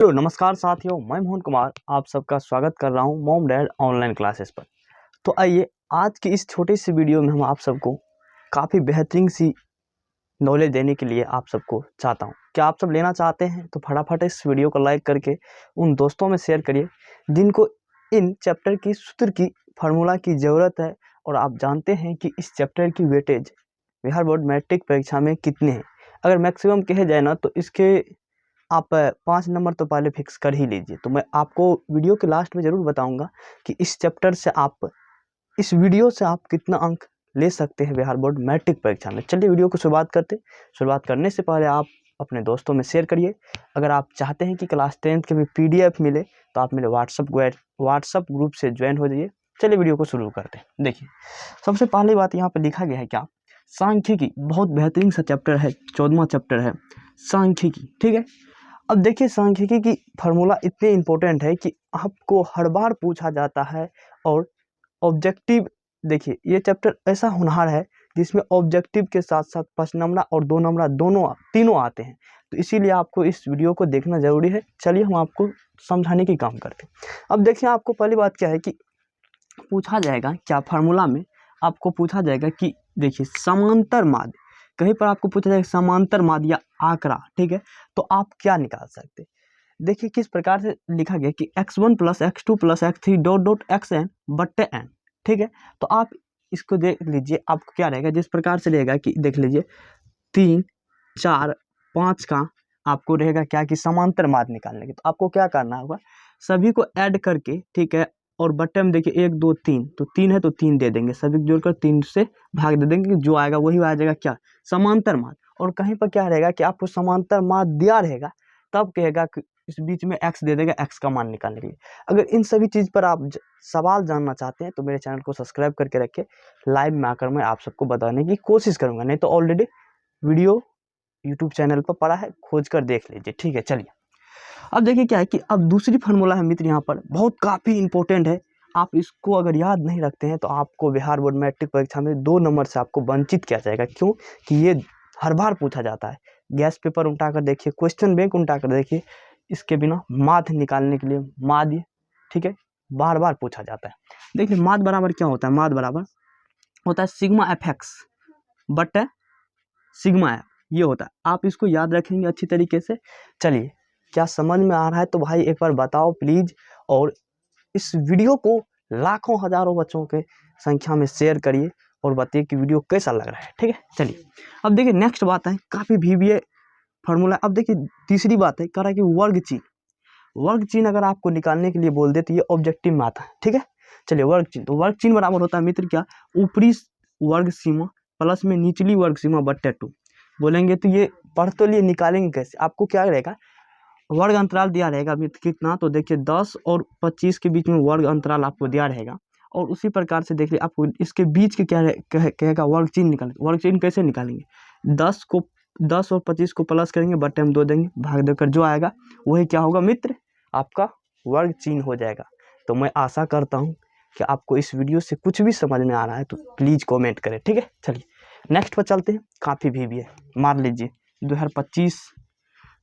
Hello नमस्कार साथियों, मैं मोहन कुमार आप सबका स्वागत कर रहा हूं मॉम डैड ऑनलाइन क्लासेस पर। तो आइए आज की इस छोटी सी वीडियो में हम आप सबको काफ़ी बेहतरीन सी नॉलेज देने के लिए आप सबको चाहता हूं। क्या आप सब लेना चाहते हैं तो फटाफट इस वीडियो को लाइक करके उन दोस्तों में शेयर करिए जिनको इन चैप्टर की सूत्र की फार्मूला की ज़रूरत है। और आप जानते हैं कि इस चैप्टर की वेटेज बिहार बोर्ड मैट्रिक परीक्षा में कितने हैं। अगर मैक्सिमम कहे जाए ना तो इसके आप 5 नंबर तो पहले फिक्स कर ही लीजिए। तो मैं आपको वीडियो के लास्ट में ज़रूर बताऊंगा कि इस चैप्टर से इस वीडियो से आप कितना अंक ले सकते हैं बिहार बोर्ड मैट्रिक परीक्षा में। चलिए वीडियो को शुरुआत करते। शुरुआत करने से पहले आप अपने दोस्तों में शेयर करिए। अगर आप चाहते हैं कि क्लास 10th के भी PDF मिले तो आप मेरे व्हाट्सअप ग्रुप से ज्वाइन हो जाइए। चलिए वीडियो को शुरू करते हैं। देखिए सबसे पहली बात यहाँ पर लिखा गया है क्या, सांख्यिकी बहुत बेहतरीन सा चैप्टर है, 14वां चैप्टर है सांख्यिकी। ठीक है, अब देखिए सांख्यिकी की फार्मूला इतने इम्पोर्टेंट है कि आपको हर बार पूछा जाता है। और ऑब्जेक्टिव देखिए ये चैप्टर ऐसा होनहार है जिसमें ऑब्जेक्टिव के साथ साथ 5 नंबरा और 2 नंबरा तीनों आते हैं। तो इसीलिए आपको इस वीडियो को देखना जरूरी है। चलिए हम आपको समझाने की काम करते हैं। अब देखिए आपको पहली बात क्या है कि पूछा जाएगा क्या फार्मूला में आपको पूछा जाएगा कि देखिए समांतर माध्य, कहीं पर आपको पूछा जाएगा समांतर माध्य या आंकड़ा। ठीक है, तो आप क्या निकाल सकते हैं। देखिए किस प्रकार से लिखा गया कि x1 + x2 + x3 dot dot xn बट्टे n। ठीक है, तो आप इसको देख लीजिए आपको क्या रहेगा, जिस प्रकार से रहेगा कि देख लीजिए 3 4 5 का आपको रहेगा क्या कि समांतर माध्य निकालने की। तो आपको क्या करना होगा, सभी को ऐड करके, ठीक है, और बट्टे में देखिए 1 2 3, तो 3 है तो 3 दे देंगे, सभी को जोड़कर 3 से भाग दे देंगे, जो आएगा वही आ जाएगा क्या, समांतर माध्य। और कहीं पर क्या रहेगा कि आपको समांतर माध्य दिया रहेगा तब कहेगा कि इस बीच में x दे देगा, x का मान निकालने के लिए। अगर इन सभी चीज़ पर आप सवाल जानना चाहते हैं तो मेरे चैनल को सब्सक्राइब करके रखें। लाइव में आकर मैं आप सबको बताने की कोशिश करूंगा, नहीं तो ऑलरेडी वीडियो यूट्यूब चैनल पर पड़ा है, खोज कर देख लीजिए। ठीक है, चलिए अब देखिए क्या है कि अब दूसरी फार्मूला है मित्र, यहाँ पर बहुत काफ़ी इंपॉर्टेंट है। आप इसको अगर याद नहीं रखते हैं तो आपको बिहार बोर्ड मैट्रिक परीक्षा में 2 नंबर से आपको वंचित किया जाएगा। क्यों कि ये हर बार पूछा जाता है। गैस पेपर उल्टा कर देखिए, क्वेश्चन बैंक उल्टा कर देखिए, इसके बिना माध्य निकालने के लिए माध्य, ठीक है, बार बार पूछा जाता है। देखिए माध्य बराबर क्या होता है, माध्य बराबर होता है सिग्मा fx बटे सिग्मा एफ, ये होता है। आप इसको याद रखेंगे अच्छी तरीके से। चलिए क्या समझ में आ रहा है तो भाई एक बार बताओ प्लीज। और इस वीडियो को लाखों हजारों बच्चों के संख्या में शेयर करिए और बताइए कि वीडियो कैसा लग रहा है। ठीक है, चलिए अब देखिए नेक्स्ट बात है, काफी VBA फार्मूला। अब देखिए तीसरी बात है, कह रहा है कि वर्ग चिन्ह अगर आपको निकालने के लिए बोल दे तो ये ऑब्जेक्टिव में आता है। ठीक है, चलिए वर्ग चिन्ह, तो वर्ग चिन्ह बराबर होता है मित्र क्या, ऊपरी वर्ग सीमा प्लस में निचली वर्ग सीमा बट्टे 2 बोलेंगे। तो ये पढ़ तो लिए, निकालेंगे कैसे, आपको क्या रहेगा, वर्ग अंतराल दिया रहेगा मित्र कितना, तो देखिए 10 और 25 के बीच में वर्ग अंतराल आपको दिया रहेगा। और उसी प्रकार से देखिए आपको इसके बीच के क्या कहेगा, वर्ग चिन्ह निकालेंगे। वर्ग चिन्ह कैसे निकालेंगे, 10 और 25 को प्लस करेंगे, बट्टे में 2 देंगे, भाग देकर जो आएगा वही क्या होगा मित्र, आपका वर्ग चिन्ह हो जाएगा। तो मैं आशा करता हूँ कि आपको इस वीडियो से कुछ भी समझ में आ रहा है तो प्लीज़ कमेंट करें। ठीक है, चलिए नेक्स्ट पर चलते हैं। काफ़ी VBA मान लीजिए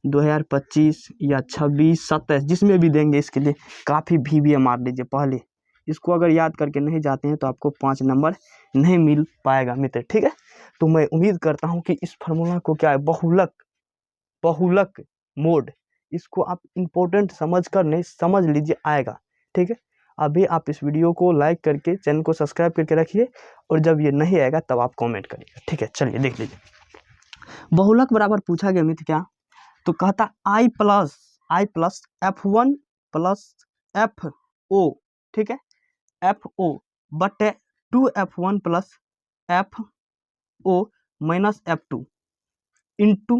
2025 या 26 27 जिसमें भी देंगे इसके लिए काफ़ी VBA मार लीजिए। पहले इसको अगर याद करके नहीं जाते हैं तो आपको 5 नंबर नहीं मिल पाएगा मित्र। ठीक है, तो मैं उम्मीद करता हूं कि इस फार्मूला को क्या है, बहुलक मोड, इसको आप इम्पोर्टेंट समझ कर नहीं समझ लीजिए आएगा। ठीक है, अभी आप इस वीडियो को लाइक करके चैनल को सब्सक्राइब करके रखिए और जब ये नहीं आएगा तब आप कमेंट करिएगा। ठीक है, चलिए देख लीजिए बहुलक बराबर पूछा गया मित्र क्या, तो कहता I plus F1 plus FO, ठीक है, FO बटे 2F1 plus FO minus F2 into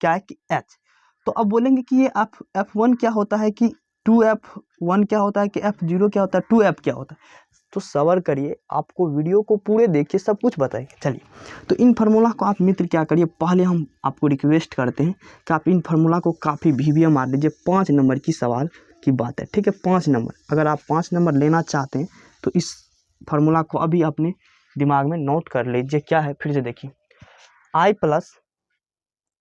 क्या है कि H। तो अब बोलेंगे कि ये F1 क्या होता है कि 2F1 क्या होता है कि F0 क्या होता है 2F क्या होता है। तो सबर करिए, आपको वीडियो को पूरे देखिए, सब कुछ बताएंगे। चलिए तो इन फार्मूला को आप मित्र क्या करिए, पहले हम आपको रिक्वेस्ट करते हैं कि आप इन फार्मूला को काफ़ी VBA मार लीजिए। 5 नंबर की सवाल की बात है। ठीक है, 5 नंबर, अगर आप 5 नंबर लेना चाहते हैं तो इस फार्मूला को अभी अपने दिमाग में नोट कर लीजिए। क्या है, फिर से देखिए I प्लस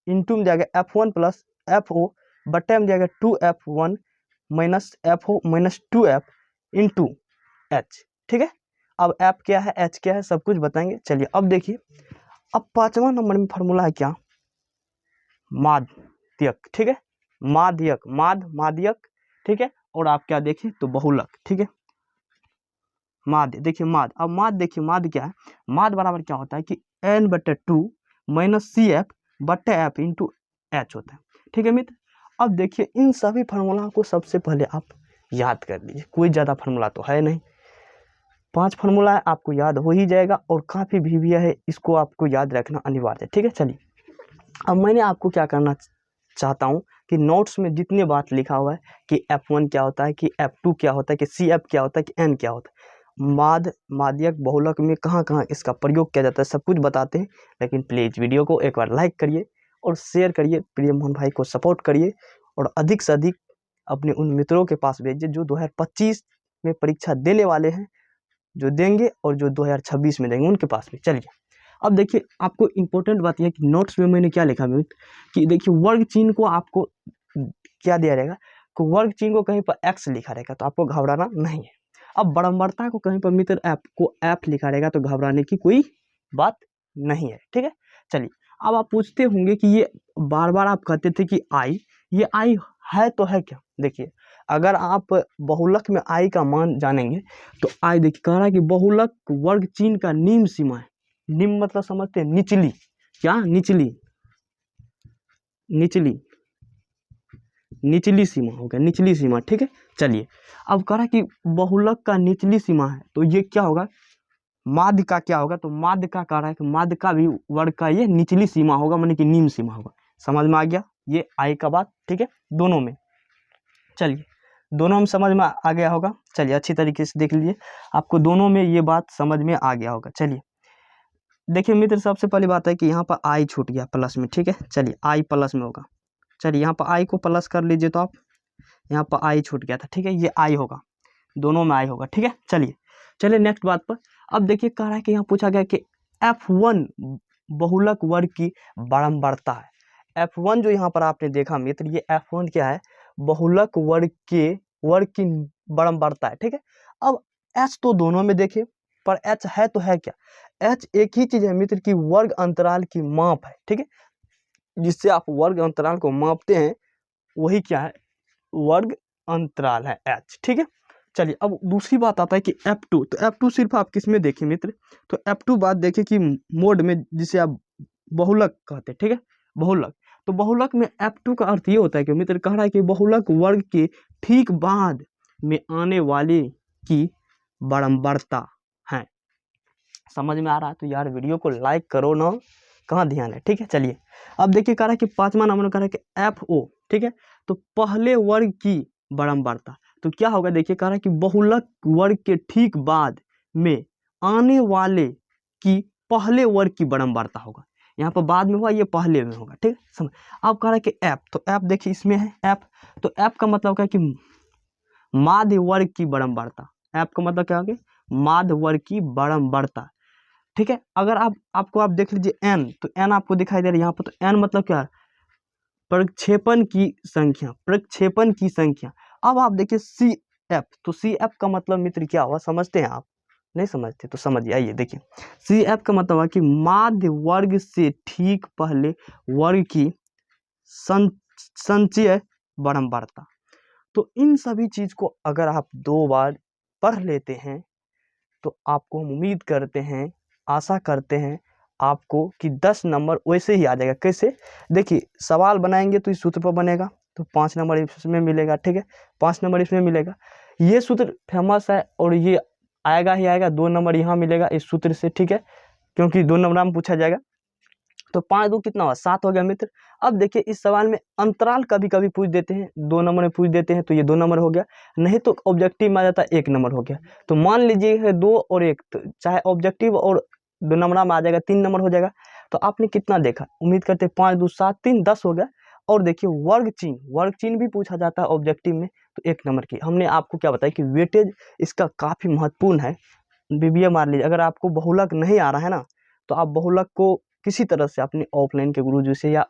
इंटू में जाएगा F1 प्लस FO बट्टे में जाएगा 2f1 माइनस एफ हो माइनस 2f इंटू एच। ठीक है, अब f क्या है h क्या है सब कुछ बताएंगे। चलिए अब देखिए, अब 5वां नंबर में फॉर्मूला है क्या, माध्यक। ठीक है, माध्यक, माध्यक। ठीक है, और आप क्या देखें तो बहुलक। ठीक है, माध्य देखिए, माध्य, अब माध्य देखिए, माध्य क्या है, माध्य बराबर क्या होता है कि n/2 माइनस सी एफ बट्टे एफ इंटू एच होता है। ठीक है मित्र, अब देखिए इन सभी फार्मूला को सबसे पहले आप याद कर लीजिए, कोई ज़्यादा फार्मूला तो है नहीं, 5 फार्मूला है, आपको याद हो ही जाएगा और काफ़ी भी है, इसको आपको याद रखना अनिवार्य है। ठीक है, चलिए अब मैंने आपको क्या करना चाहता हूँ कि नोट्स में जितने बात लिखा हुआ है कि F1 क्या होता है, कि F2 क्या होता है, कि CF क्या होता है, कि N क्या होता है, माध्यक बहुलक में कहाँ कहाँ इसका प्रयोग किया जाता है, सब कुछ बताते हैं। लेकिन प्लीज़ वीडियो को एक बार लाइक करिए और शेयर करिए, प्रिय मोहन भाई को सपोर्ट करिए और अधिक से अधिक अपने उन मित्रों के पास भेजिए जो 2025 में परीक्षा देने वाले हैं, जो देंगे और जो 2026 में देंगे उनके पास भी। चलिए अब देखिए, आपको इम्पोर्टेंट बात यह है कि नोट्स में मैंने क्या लिखा मित्र कि देखिए वर्ग चिन्ह को आपको क्या दिया रहेगा, कि वर्ग चिन्ह को कहीं पर x लिखा रहेगा तो आपको घबराना नहीं है। अब बड़म्बरता को कहीं पर मित्र f लिखा रहेगा तो घबराने की कोई बात नहीं है। ठीक है, चलिए अब आप पूछते होंगे कि ये बार बार आप कहते थे कि आई, ये आई है तो है क्या। देखिए अगर आप बहुलक में आई का मान जानेंगे तो आई देखिए कह रहा है कि बहुलक वर्ग चिन्ह का निम्न सीमा है। निम्न मतलब समझते हैं, निचली, क्या निचली, निचली, निचली सीमा हो गया, निचली सीमा। ठीक है, चलिए अब कह रहा है कि बहुलक का निचली सीमा है तो ये क्या होगा, माध्य का क्या होगा, तो माध्य का कह रहा है कि माध्य का भी वर्ग का ये निचली सीमा होगा, माने कि निम्न सीमा होगा। समझ में आ गया ये आई का बात। ठीक है, दोनों में, चलिए दोनों में समझ में आ गया होगा। चलिए अच्छी तरीके से देख लीजिए, आपको दोनों में ये बात समझ में आ गया होगा। चलिए देखिए मित्र, सबसे पहली बात है कि यहाँ पर आई छूट गया प्लस में। ठीक है, चलिए आई प्लस में होगा, चलिए यहाँ पर आई को प्लस कर लीजिए तो आप, यहाँ पर आई छूट गया था। ठीक है, ये आई होगा, दोनों में आई होगा। ठीक है, चलिए चलिए नेक्स्ट बात पर। अब देखिए कह रहा है कि यहाँ पूछा गया कि F1 बहुलक वर्ग की बारंबारता है। F1 जो यहाँ पर आपने देखा मित्र, ये F1 क्या है, बहुलक वर्ग की बारंबारता है। ठीक है, अब H तो दोनों में देखे, पर H है तो है क्या, H एक ही चीज है मित्र की वर्ग अंतराल की माप है। ठीक है, जिससे आप वर्ग अंतराल को मापते हैं वही क्या है, वर्ग अंतराल है H। ठीक है, चलिए अब दूसरी बात आता है कि F2, तो F2 सिर्फ आप किस में देखें मित्र, तो F2 बात देखें कि मोड में, जिसे आप बहुलक कहते हैं। ठीक है, बहुलक, तो बहुलक में F2 का अर्थ ये होता है कि मित्र कह रहा है कि बहुलक वर्ग के ठीक बाद में आने वाले की बारंबारता है। समझ में आ रहा है तो यार वीडियो को लाइक करो ना, कहाँ ध्यान है। ठीक है, चलिए अब देखिए कह रहा है कि 5वां नंबर कह रहा है कि FO। ठीक है, तो पहले वर्ग की बारंबारता, तो क्या होगा देखिए कह रहा है कि बहुलक वर्ग के ठीक बाद में आने वाले की पहले वर्ग की बारंबारता होगा। यहाँ पर बाद में हुआ, ये पहले में होगा। ठीक है, समझ। अब कह रहा है कि F, तो F देखिए इसमें है F, तो F का मतलब क्या है कि माध्य वर्ग की बारंबारता। F का मतलब क्या होगा, माध्य वर्ग की बारंबारता। ठीक है, अगर आप देख लीजिए n, तो n आपको दिखाई दे रहा है यहाँ पर, तो n मतलब क्या है, प्रक्षेपण की संख्या, प्रक्षेपण की संख्या। अब आप देखिए CF, तो CF का मतलब मित्र क्या हुआ, समझते हैं आप, नहीं समझते तो समझिए। आइए देखिए, CF का मतलब है कि माध्य वर्ग से ठीक पहले वर्ग की संचयी बारंबारता। तो इन सभी चीज को अगर आप 2 बार पढ़ लेते हैं तो आपको हम उम्मीद करते हैं, आशा करते हैं आपको कि 10 नंबर वैसे ही आ जाएगा। कैसे, देखिए सवाल बनाएंगे तो इस सूत्र पर बनेगा, तो 5 नंबर इसमें मिलेगा। ठीक है, 5 नंबर इसमें मिलेगा, ये सूत्र फेमस है और ये आएगा ही आएगा। 2 नंबर यहाँ मिलेगा इस सूत्र से। ठीक है, क्योंकि 2 नंबर में पूछा जाएगा, तो 5 2 कितना हुआ, 7 हो गया मित्र। अब देखिए इस सवाल में अंतराल कभी कभी पूछ देते हैं, 2 नंबर में पूछ देते हैं, तो ये 2 नंबर हो गया, नहीं तो ऑब्जेक्टिव में आ जाता है 1 नंबर हो गया। तो मान लीजिए 2 और 1, तो चाहे ऑब्जेक्टिव और 2 नंबर में आ जाएगा, 3 नंबर हो जाएगा। तो आपने कितना देखा, उम्मीद करते 5 2 7 3 10 हो गया। और देखिए वर्ग चिन्ह भी पूछा जाता है ऑब्जेक्टिव में, तो 1 नंबर की। हमने आपको क्या बताया कि वेटेज इसका काफ़ी महत्वपूर्ण है। बीबीए मार लीजिए, अगर आपको बहुलक नहीं आ रहा है ना, तो आप बहुलक को किसी तरह से अपने ऑफलाइन के गुरुजी से या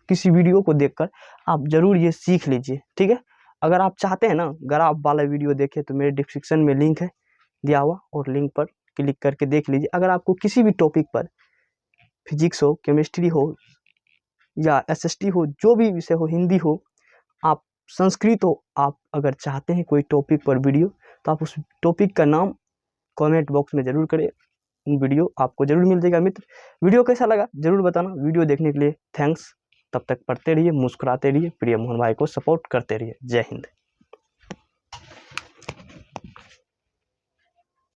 किसी वीडियो को देखकर आप ज़रूर ये सीख लीजिए, ठीक है। अगर आप चाहते हैं ना ग्राफ वाला वीडियो देखें तो मेरे डिस्क्रिप्शन में लिंक है दिया हुआ, और लिंक पर क्लिक करके देख लीजिए। अगर आपको किसी भी टॉपिक पर, फिजिक्स हो, केमिस्ट्री हो या एसएसटी हो, जो भी विषय हो, हिंदी हो, आप संस्कृत हो, आप अगर चाहते हैं कोई टॉपिक पर वीडियो, तो आप उस टॉपिक का नाम कमेंट बॉक्स में ज़रूर करें, वीडियो आपको ज़रूर मिल जाएगा। मित्र, वीडियो कैसा लगा ज़रूर बताना। वीडियो देखने के लिए थैंक्स। तब तक पढ़ते रहिए, मुस्कुराते रहिए, प्रिय मोहन भाई को सपोर्ट करते रहिए। जय हिंद।